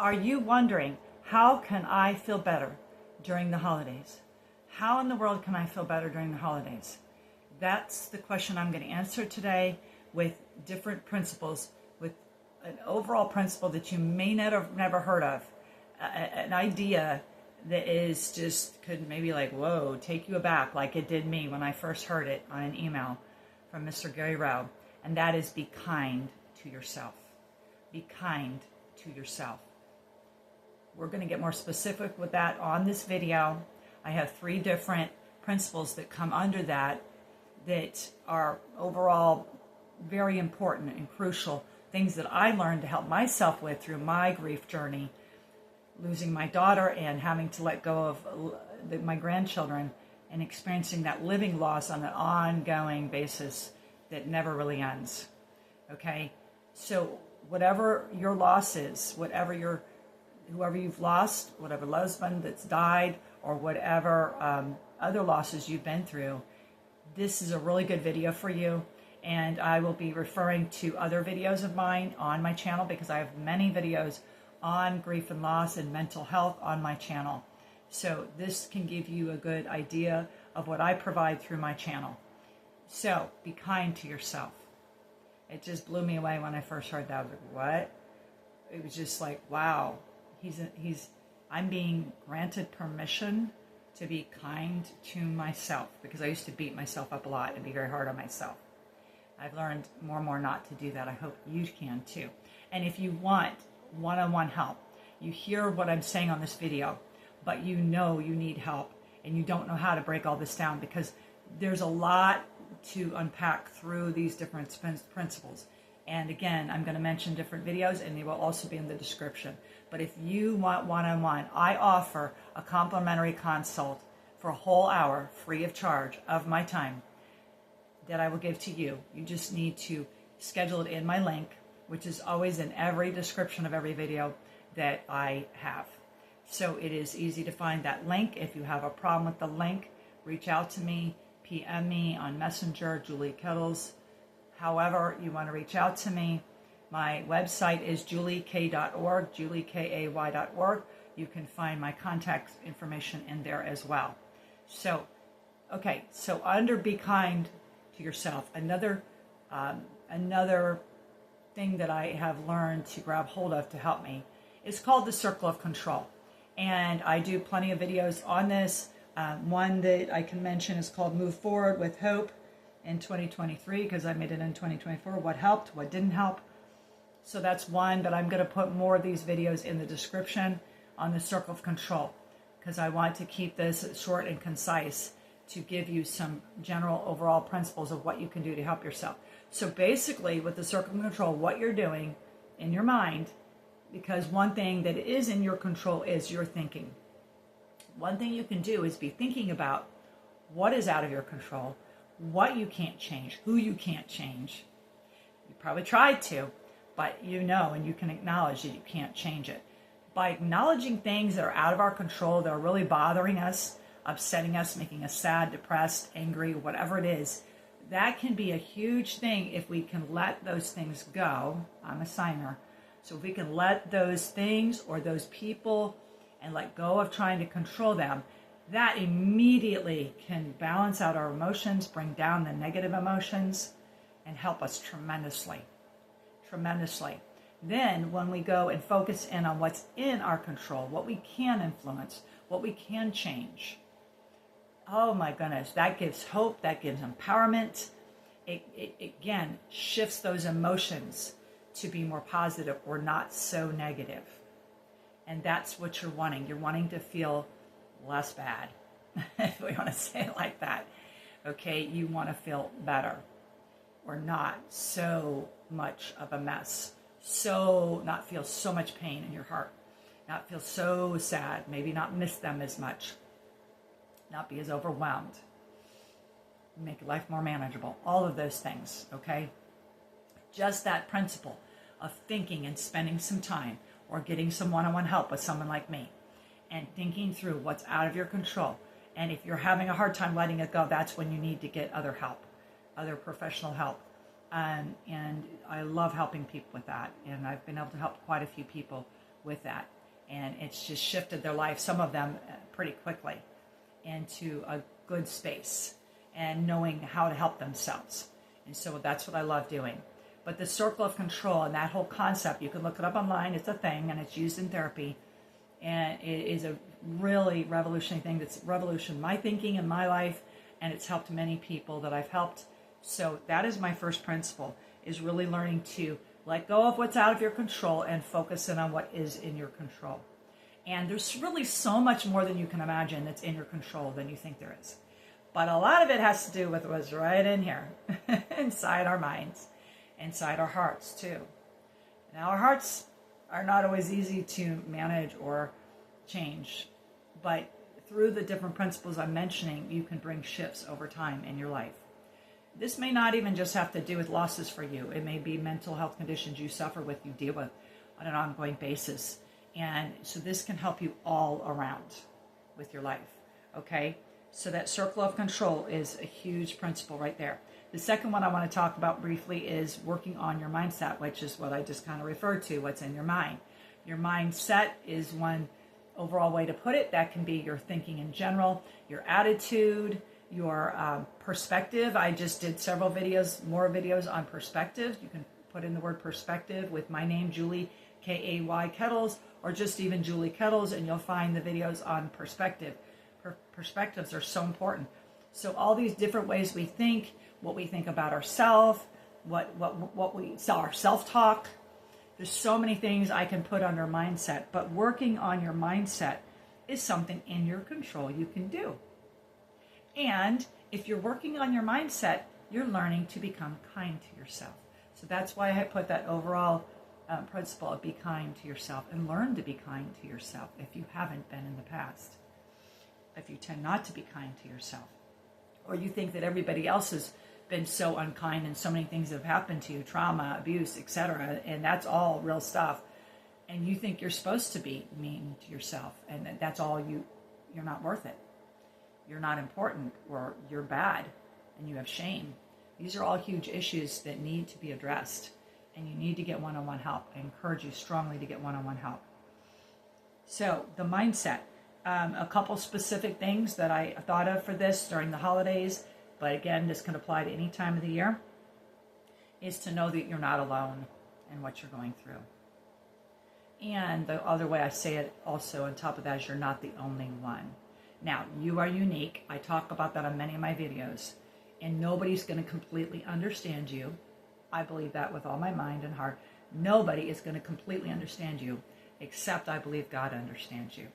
Are you wondering, how can I feel better during the holidays? How in the world can I feel better during the holidays? That's the question I'm going to answer today with different principles, with an overall principle that you may never heard of, an idea that is just could maybe like, whoa, take you aback like it did me when I first heard it on an email from Mr. Gary Rowe, and that is be kind to yourself. Be kind to yourself. We're going to get more specific with that on this video. I have 3 different principles that come under that are overall very important and crucial, things that I learned to help myself with through my grief journey, losing my daughter and having to let go of my grandchildren and experiencing that living loss on an ongoing basis that never really ends. Okay? So whatever your loss is, whoever you've lost, whatever husband that's died, or whatever other losses you've been through, this is a really good video for you. And I will be referring to other videos of mine on my channel because I have many videos on grief and loss and mental health on my channel. So this can give you a good idea of what I provide through my channel. So be kind to yourself. It just blew me away when I first heard that. I was like, what? It was just like, wow. I'm being granted permission to be kind to myself, because I used to beat myself up a lot and be very hard on myself. I've learned more and more not to do that. I hope you can too. And if you want one-on-one help, you hear what I'm saying on this video, but you know you need help and you don't know how to break all this down, because there's a lot to unpack through these different principles. And again, I'm going to mention different videos and they will also be in the description. But if you want one-on-one, I offer a complimentary consult for a whole hour, free of charge, of my time that I will give to you. You just need to schedule it in my link, which is always in every description of every video that I have. So it is easy to find that link. If you have a problem with the link, reach out to me, PM me on Messenger, Julie Kettles. However you want to reach out to me. My website is juliekay.org, juliekay.org. You can find my contact information in there as well. So, okay, so under be kind to yourself, another thing that I have learned to grab hold of to help me is called the circle of control. And I do plenty of videos on this. One that I can mention is called Move Forward with Hope in 2023, because I made it in 2024. What helped, what didn't help. So that's one, but I'm going to put more of these videos in the description on the circle of control, because I want to keep this short and concise to give you some general overall principles of what you can do to help yourself. So basically with the circle of control, what you're doing in your mind, because one thing that is in your control is your thinking. One thing you can do is be thinking about what is out of your control, what you can't change, who you can't change. You probably tried to, but you know, and you can acknowledge that you can't change it. By acknowledging things that are out of our control, that are really bothering us, upsetting us, making us sad, depressed, angry, whatever it is, that can be a huge thing if we can let those things go. I'm a signer. So if we can let those things or those people and let go of trying to control them, that immediately can balance out our emotions, bring down the negative emotions, and help us tremendously. Tremendously. Then when we go and focus in on what's in our control, what we can influence, what we can change, oh my goodness, that gives hope, that gives empowerment. It again shifts those emotions to be more positive or not so negative. And that's what you're wanting. You're wanting to feel less bad, if we want to say it like that. Okay, you want to feel better, or not so much of a mess. So not feel so much pain in your heart, not feel so sad, maybe not miss them as much, not be as overwhelmed, make life more manageable, all of those things, okay? Just that principle of thinking and spending some time or getting some one-on-one help with someone like me and thinking through what's out of your control. And if you're having a hard time letting it go, that's when you need to get other help, other professional help. And I love helping people with that. And I've been able to help quite a few people with that. And it's just shifted their life, some of them pretty quickly, into a good space and knowing how to help themselves. And so that's what I love doing. But the circle of control and that whole concept, you can look it up online. It's a thing, and it's used in therapy. And it is a really revolutionary thing that's revolutionized my thinking in my life, and it's helped many people that I've helped. So that is my first principle, is really learning to let go of what's out of your control and focus in on what is in your control. And there's really so much more than you can imagine that's in your control than you think there is. But a lot of it has to do with what's right in here, inside our minds, inside our hearts too. Now, our hearts are not always easy to manage or change, but through the different principles I'm mentioning, you can bring shifts over time in your life. This may not even just have to do with losses for you. It may be mental health conditions you suffer with, you deal with on an ongoing basis. And so this can help you all around with your life, okay? So that circle of control is a huge principle right there. The second one I want to talk about briefly is working on your mindset, which is what I just kind of referred to, what's in your mind. Your mindset is one overall way to put it. That can be your thinking in general, your attitude, your perspective. I just did several videos, more videos on perspective. You can put in the word perspective with my name, Julie, Kay Kettles, or just even Julie Kettles, and you'll find the videos on perspective. Perspectives are so important. So all these different ways we think, what we think about ourselves, what we our self-talk. There's so many things I can put under mindset, but working on your mindset is something in your control you can do. And if you're working on your mindset, you're learning to become kind to yourself. So that's why I put that overall principle of be kind to yourself, and learn to be kind to yourself if you haven't been in the past. If you tend not to be kind to yourself, or you think that everybody else has been so unkind and so many things have happened to you, trauma, abuse, etc., and that's all real stuff, and you think you're supposed to be mean to yourself, and that's all you're not worth it. You're not important, or you're bad, and you have shame. These are all huge issues that need to be addressed, and you need to get one-on-one help. I encourage you strongly to get one-on-one help. So the mindset, a couple specific things that I thought of for this during the holidays, but again, this can apply to any time of the year, is to know that you're not alone in what you're going through. And the other way I say it also on top of that is you're not the only one. Now, you are unique. I talk about that on many of my videos, and nobody's going to completely understand you. I believe that with all my mind and heart. Nobody is going to completely understand you, except I believe God understands you.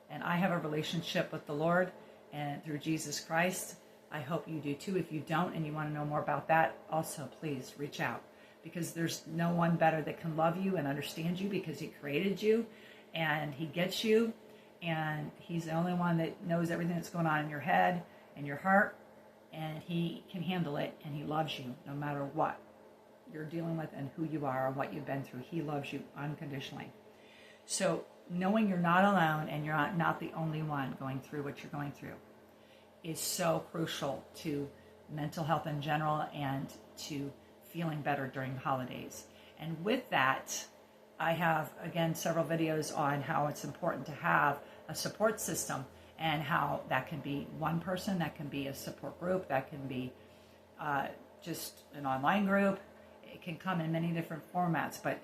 And I have a relationship with the Lord and through Jesus Christ. I hope you do too. If you don't and you want to know more about that, also please reach out, because there's no one better that can love you and understand you, because he created you and he gets you, and he's the only one that knows everything that's going on in your head and your heart, and he can handle it, and he loves you no matter what you're dealing with and who you are and what you've been through. He loves you unconditionally. So knowing you're not alone and you're not the only one going through what you're going through is so crucial to mental health in general and to feeling better during the holidays. And with that, I have, again, several videos on how it's important to have a support system, and how that can be one person, that can be a support group, that can be just an online group. It can come in many different formats, but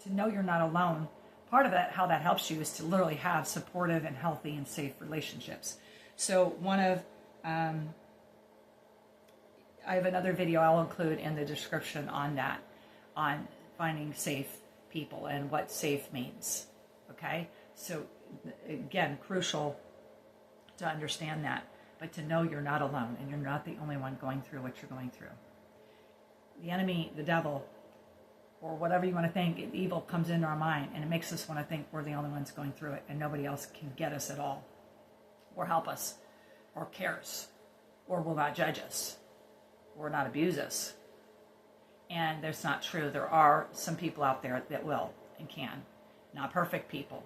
to know you're not alone, part of that, how that helps you, is to literally have supportive and healthy and safe relationships. So I have another video I'll include in the description on that, on finding safe people and what safe means. Okay? So again, crucial to understand that, but to know you're not alone and you're not the only one going through what you're going through. The enemy, the devil, or whatever you want to think, evil comes into our mind, and it makes us want to think we're the only ones going through it and nobody else can get us at all, or help us, or cares, or will not judge us, or not abuse us. And that's not true. There are some people out there that will and can. Not perfect people,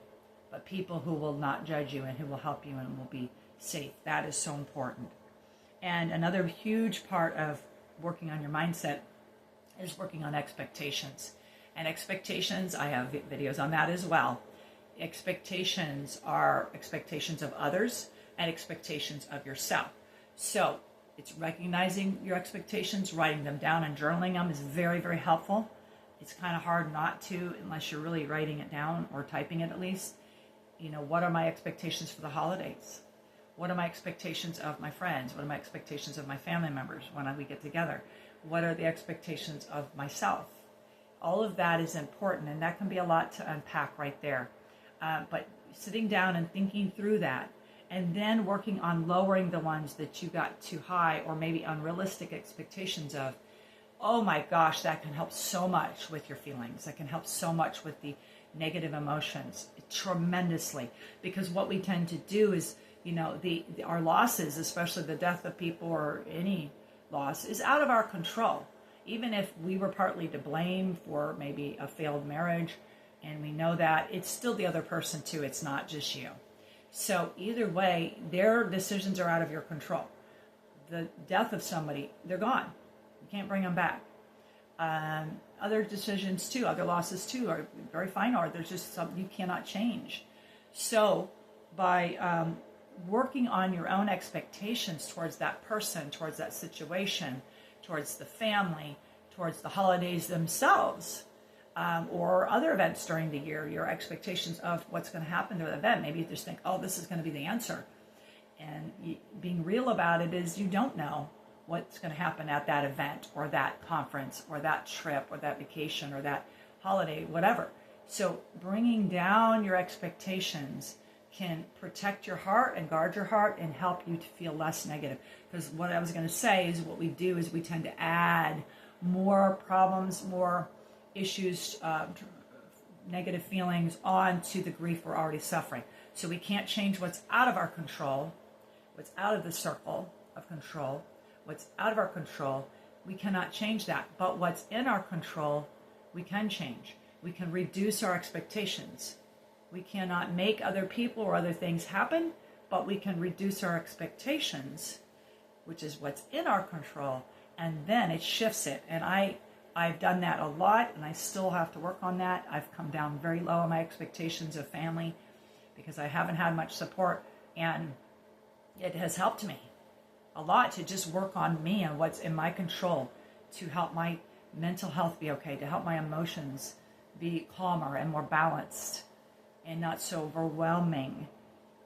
but people who will not judge you and who will help you and will be safe. That is so important. And another huge part of working on your mindset is working on expectations. And expectations, I have videos on that as well. Expectations are expectations of others and expectations of yourself. So it's recognizing your expectations, writing them down and journaling them is very, very helpful. It's kind of hard not to, unless you're really writing it down or typing it at least. You know, what are my expectations for the holidays? What are my expectations of my friends? What are my expectations of my family members when we get together? What are the expectations of myself? All of that is important, and that can be a lot to unpack right there. But sitting down and thinking through that, and then working on lowering the ones that you got too high or maybe unrealistic expectations of, oh my gosh, that can help so much with your feelings. That can help so much with the negative emotions tremendously. Because what we tend to do is, you know, our losses, especially the death of people or any loss, is out of our control. Even if we were partly to blame for maybe a failed marriage, and we know that, it's still the other person too. It's not just you. So either way, their decisions are out of your control. The death of somebody, they're gone. You can't bring them back. Other decisions too, other losses too, are very fine art. There's just something you cannot change. So by working on your own expectations towards that person, towards that situation, towards the family, towards the holidays themselves, or other events during the year, your expectations of what's going to happen to the event. Maybe you just think, oh, this is going to be the answer. And being real about it is you don't know what's going to happen at that event or that conference or that trip or that vacation or that holiday, whatever. So bringing down your expectations can protect your heart and guard your heart and help you to feel less negative. Because what I was going to say is what we do is we tend to add more problems, more issues, negative feelings onto the grief we're already suffering. So we can't change what's out of our control, what's out of the circle of control, what's out of our control. We cannot change that. But what's in our control, we can change. We can reduce our expectations. We cannot make other people or other things happen, but we can reduce our expectations, which is what's in our control, and then it shifts it. And I've done that a lot, and I still have to work on that. I've come down very low on my expectations of family because I haven't had much support, and it has helped me a lot to just work on me and what's in my control to help my mental health be okay, to help my emotions be calmer and more balanced and not so overwhelming,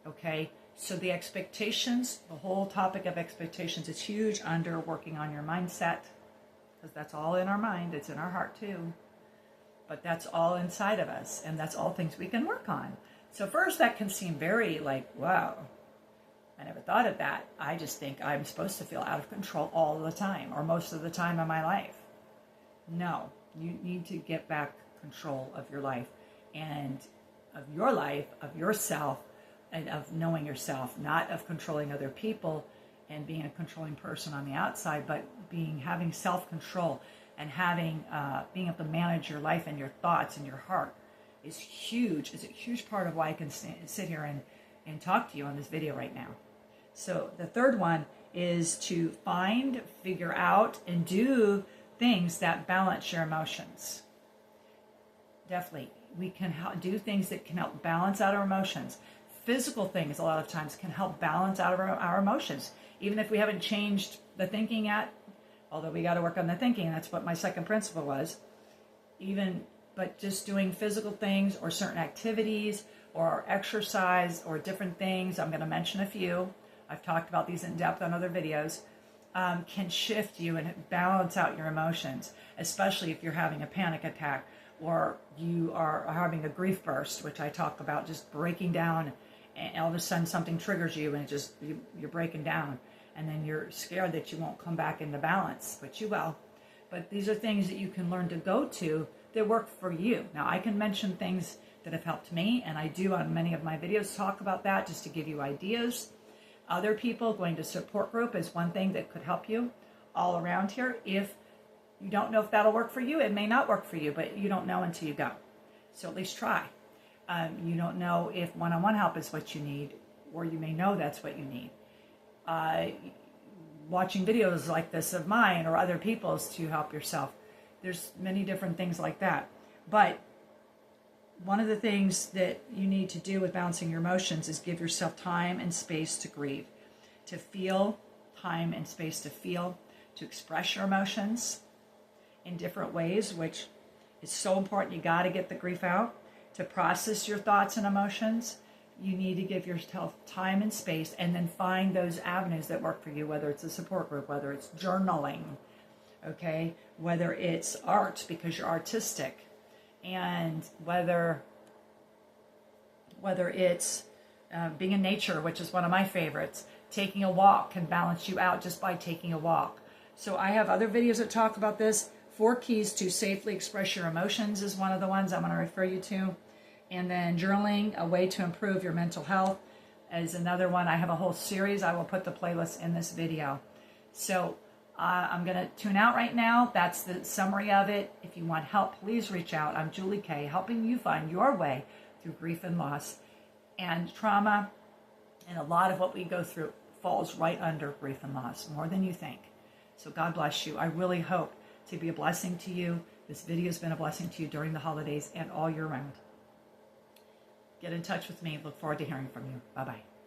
okay? So the expectations, the whole topic of expectations is huge under working on your mindset, because that's all in our mind. It's in our heart too. But that's all inside of us, and that's all things we can work on. So first, that can seem very like, wow, I never thought of that. I just think I'm supposed to feel out of control all the time, or most of the time in my life. No, you need to get back control of your life, and of your life, of yourself, and of knowing yourself, not of controlling other people and being a controlling person on the outside, but having self-control and being able to manage your life and your thoughts and your heart is huge. It's a huge part of why I can sit here and talk to you on this video right now. So the third one is to figure out, and do things that balance your emotions. Definitely. We can do things that can help balance out our emotions. Physical things a lot of times can help balance out our emotions. Even if we haven't changed the thinking yet, although we got to work on the thinking, and that's what my second principle was. But just doing physical things or certain activities or exercise or different things, I'm going to mention a few. I've talked about these in depth on other videos, can shift you and balance out your emotions, especially if you're having a panic attack or you are having a grief burst, which I talk about, just breaking down, and all of a sudden something triggers you and you're breaking down, and then you're scared that you won't come back into balance, but you will. But these are things that you can learn to go to that work for you. Now, I can mention things that have helped me, and I do on many of my videos talk about that just to give you ideas. Other people, going to support group is one thing that could help you all around here. If you don't know if that'll work for you, it may not work for you, but you don't know until you go. So at least try. You don't know if one-on-one help is what you need, or you may know that's what you need. Watching videos like this of mine or other people's to help yourself. There's many different things like that. But one of the things that you need to do with balancing your emotions is give yourself time and space to grieve, to feel, time and space to feel, to express your emotions in different ways, which is so important. You got to get the grief out. To process your thoughts and emotions, you need to give yourself time and space, and then find those avenues that work for you, whether it's a support group, whether it's journaling, okay, whether it's art because you're artistic, and whether it's being in nature, which is one of my favorites. Taking a walk can balance you out just by taking a walk. So I have other videos that talk about this. 4 keys to safely express your emotions is one of the ones I'm going to refer you to. And then journaling, a way to improve your mental health, is another one. I have a whole series. I will put the playlist in this video. So I'm going to tune out right now. That's the summary of it. If you want help, please reach out. I'm Julie Kay, helping you find your way through grief and loss and trauma. And a lot of what we go through falls right under grief and loss, more than you think. So God bless you. I really hope to be a blessing to you. This video has been a blessing to you during the holidays and all year round. Get in touch with me. Look forward to hearing from you. Bye-bye.